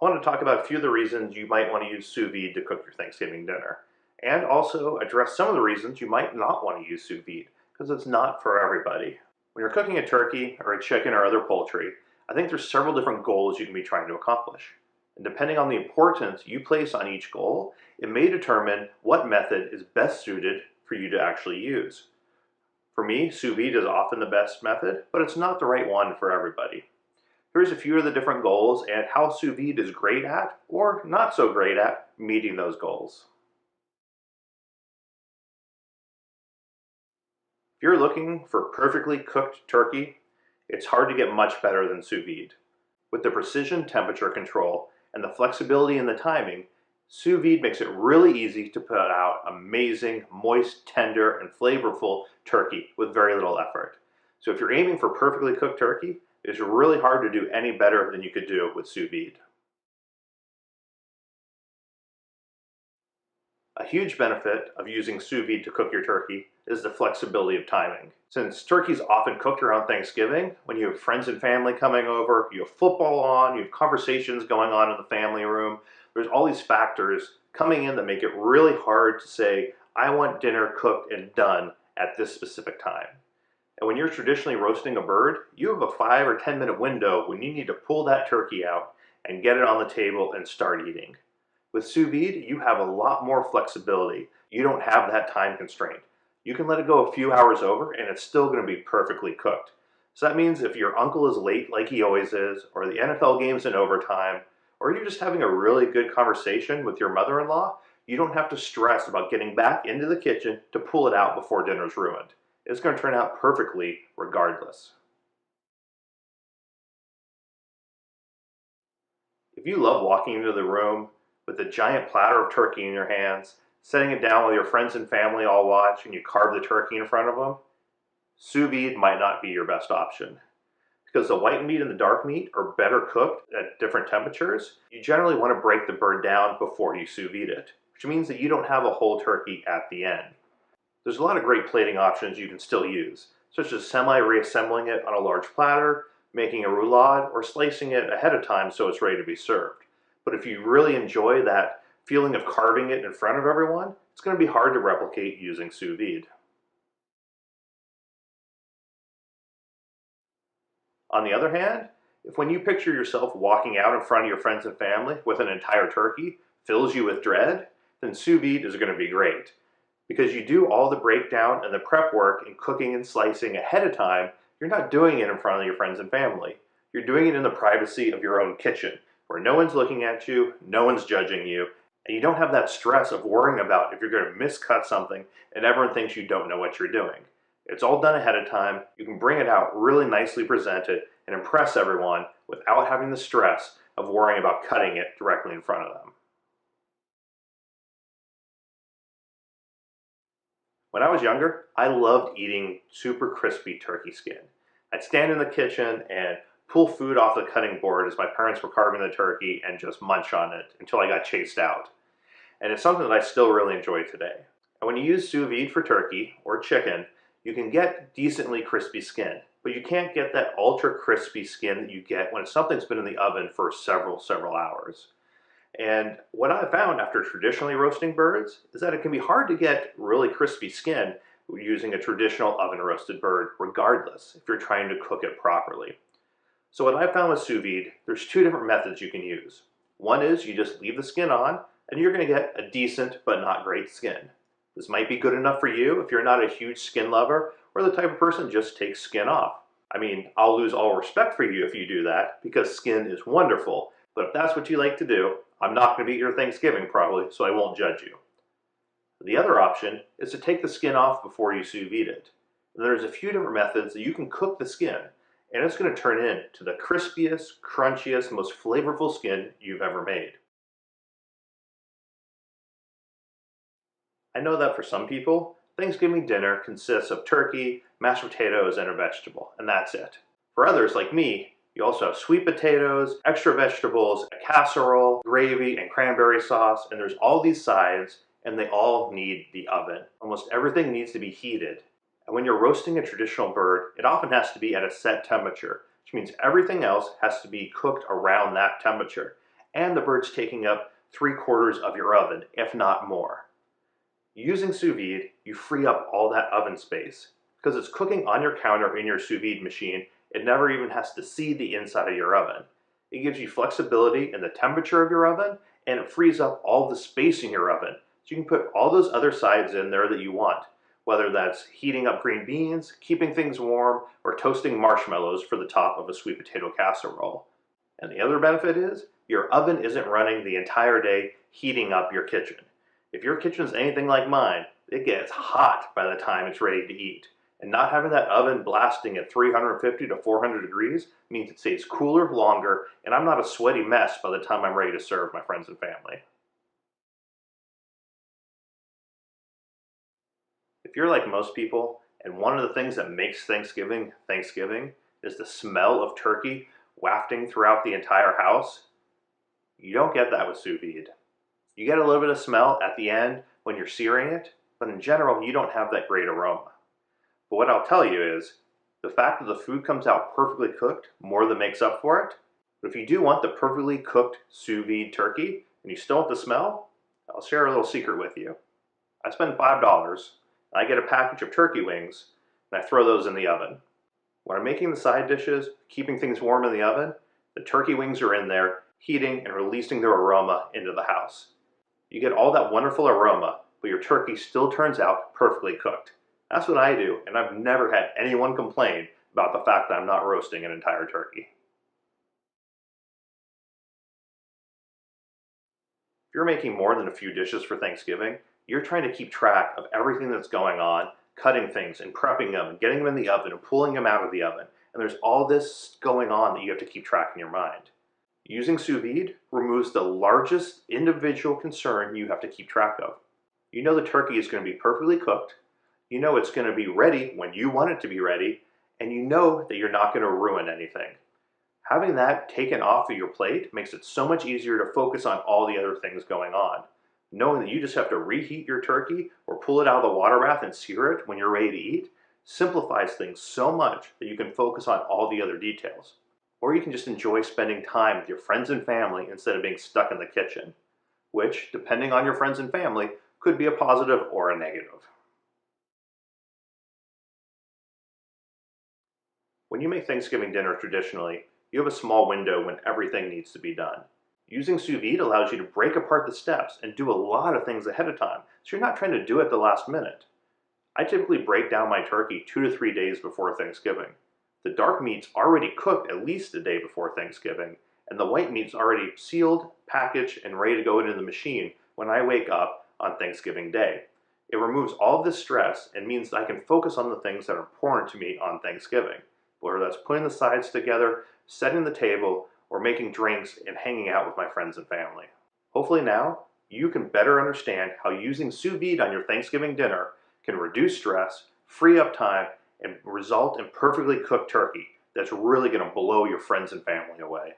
I want to talk about a few of the reasons you might want to use sous vide to cook your Thanksgiving dinner, and also address some of the reasons you might not want to use sous vide, because it's not for everybody. When you're cooking a turkey or a chicken or other poultry, I think there's several different goals you can be trying to accomplish. And depending on the importance you place on each goal, it may determine what method is best suited for you to actually use. For me, sous vide is often the best method, but it's not the right one for everybody. Here's a few of the different goals and how sous vide is great at, or not so great at, meeting those goals. If you're looking for perfectly cooked turkey, it's hard to get much better than sous vide. With the precision temperature control and the flexibility in the timing, sous vide makes it really easy to put out amazing, moist, tender, and flavorful turkey with very little effort. So if you're aiming for perfectly cooked turkey, it's really hard to do any better than you could do with sous vide. A huge benefit of using sous vide to cook your turkey is the flexibility of timing. Since turkey is often cooked around Thanksgiving, when you have friends and family coming over, you have football on, you have conversations going on in the family room, there's all these factors coming in that make it really hard to say, I want dinner cooked and done at this specific time. And when you're traditionally roasting a bird, you have a 5 or 10 minute window when you need to pull that turkey out and get it on the table and start eating. With sous vide, you have a lot more flexibility. You don't have that time constraint. You can let it go a few hours over and it's still going to be perfectly cooked. So that means if your uncle is late like he always is, or the NFL game's in overtime, or you're just having a really good conversation with your mother-in-law, you don't have to stress about getting back into the kitchen to pull it out before dinner's ruined. It's going to turn out perfectly regardless. If you love walking into the room with a giant platter of turkey in your hands, setting it down while your friends and family all watch and you carve the turkey in front of them, sous vide might not be your best option. Because the white meat and the dark meat are better cooked at different temperatures, you generally want to break the bird down before you sous vide it, which means that you don't have a whole turkey at the end. There's a lot of great plating options you can still use, such as semi-reassembling it on a large platter, making a roulade, or slicing it ahead of time so it's ready to be served. But if you really enjoy that feeling of carving it in front of everyone, it's going to be hard to replicate using sous vide. On the other hand, if when you picture yourself walking out in front of your friends and family with an entire turkey fills you with dread, then sous vide is going to be great. Because you do all the breakdown and the prep work and cooking and slicing ahead of time, you're not doing it in front of your friends and family. You're doing it in the privacy of your own kitchen, where no one's looking at you, no one's judging you, and you don't have that stress of worrying about if you're going to miscut something and everyone thinks you don't know what you're doing. It's all done ahead of time. You can bring it out really nicely presented and impress everyone without having the stress of worrying about cutting it directly in front of them. When I was younger, I loved eating super crispy turkey skin. I'd stand in the kitchen and pull food off the cutting board as my parents were carving the turkey and just munch on it until I got chased out. And it's something that I still really enjoy today. And when you use sous vide for turkey or chicken, you can get decently crispy skin, but you can't get that ultra crispy skin that you get when something's been in the oven for several hours. And what I found after traditionally roasting birds is that it can be hard to get really crispy skin using a traditional oven roasted bird regardless if you're trying to cook it properly. So what I found with sous vide, there's two different methods you can use. One is you just leave the skin on and you're going to get a decent but not great skin. This might be good enough for you if you're not a huge skin lover or the type of person that just takes skin off. I mean, I'll lose all respect for you if you do that because skin is wonderful, but if that's what you like to do, I'm not going to be at your Thanksgiving probably, so I won't judge you. The other option is to take the skin off before you sous vide it. And there's a few different methods that you can cook the skin, and it's going to turn into the crispiest, crunchiest, most flavorful skin you've ever made. I know that for some people, Thanksgiving dinner consists of turkey, mashed potatoes, and a vegetable, and that's it. For others, like me, you also have sweet potatoes, extra vegetables, a casserole, gravy, and cranberry sauce, and there's all these sides, and they all need the oven. Almost everything needs to be heated. And when you're roasting a traditional bird, it often has to be at a set temperature, which means everything else has to be cooked around that temperature. and the bird's taking up 3/4 of your oven, if not more. Using sous vide, you free up all that oven space. Because it's cooking on your counter in your sous vide machine, it never even has to see the inside of your oven. It gives you flexibility in the temperature of your oven, and it frees up all the space in your oven. So you can put all those other sides in there that you want, whether that's heating up green beans, keeping things warm, or toasting marshmallows for the top of a sweet potato casserole. And the other benefit is, your oven isn't running the entire day heating up your kitchen. If your kitchen is anything like mine, it gets hot by the time it's ready to eat. And not having that oven blasting at 350 to 400 degrees means it stays cooler longer, and I'm not a sweaty mess by the time I'm ready to serve my friends and family. If you're like most people, and one of the things that makes Thanksgiving Thanksgiving is the smell of turkey wafting throughout the entire house, you don't get that with sous vide. You get a little bit of smell at the end when you're searing it, but in general, you don't have that great aroma. But what I'll tell you is, the fact that the food comes out perfectly cooked more than makes up for it. But if you do want the perfectly cooked sous vide turkey, and you still want the smell, I'll share a little secret with you. I spend $5, and I get a package of turkey wings, and I throw those in the oven. When I'm making the side dishes, keeping things warm in the oven, the turkey wings are in there, heating and releasing their aroma into the house. You get all that wonderful aroma, but your turkey still turns out perfectly cooked. That's what I do, and I've never had anyone complain about the fact that I'm not roasting an entire turkey. If you're making more than a few dishes for Thanksgiving, you're trying to keep track of everything that's going on, cutting things and prepping them and getting them in the oven and pulling them out of the oven. And there's all this going on that you have to keep track in your mind. Using sous vide removes the largest individual concern you have to keep track of. You know the turkey is going to be perfectly cooked, you know it's going to be ready when you want it to be ready, and you know that you're not going to ruin anything. Having that taken off of your plate makes it so much easier to focus on all the other things going on. Knowing that you just have to reheat your turkey or pull it out of the water bath and sear it when you're ready to eat simplifies things so much that you can focus on all the other details. Or you can just enjoy spending time with your friends and family instead of being stuck in the kitchen, which, depending on your friends and family, could be a positive or a negative. When you make Thanksgiving dinner traditionally, you have a small window when everything needs to be done. Using sous vide allows you to break apart the steps and do a lot of things ahead of time, so you're not trying to do it the last minute. I typically break down my turkey 2 to 3 days before Thanksgiving. The dark meat's already cooked at least a day before Thanksgiving, and the white meat's already sealed, packaged, and ready to go into the machine when I wake up on Thanksgiving Day. It removes all of this stress and means that I can focus on the things that are important to me on Thanksgiving, whether that's putting the sides together, setting the table, or making drinks and hanging out with my friends and family. Hopefully now, you can better understand how using sous vide on your Thanksgiving dinner can reduce stress, free up time, and result in perfectly cooked turkey that's really going to blow your friends and family away.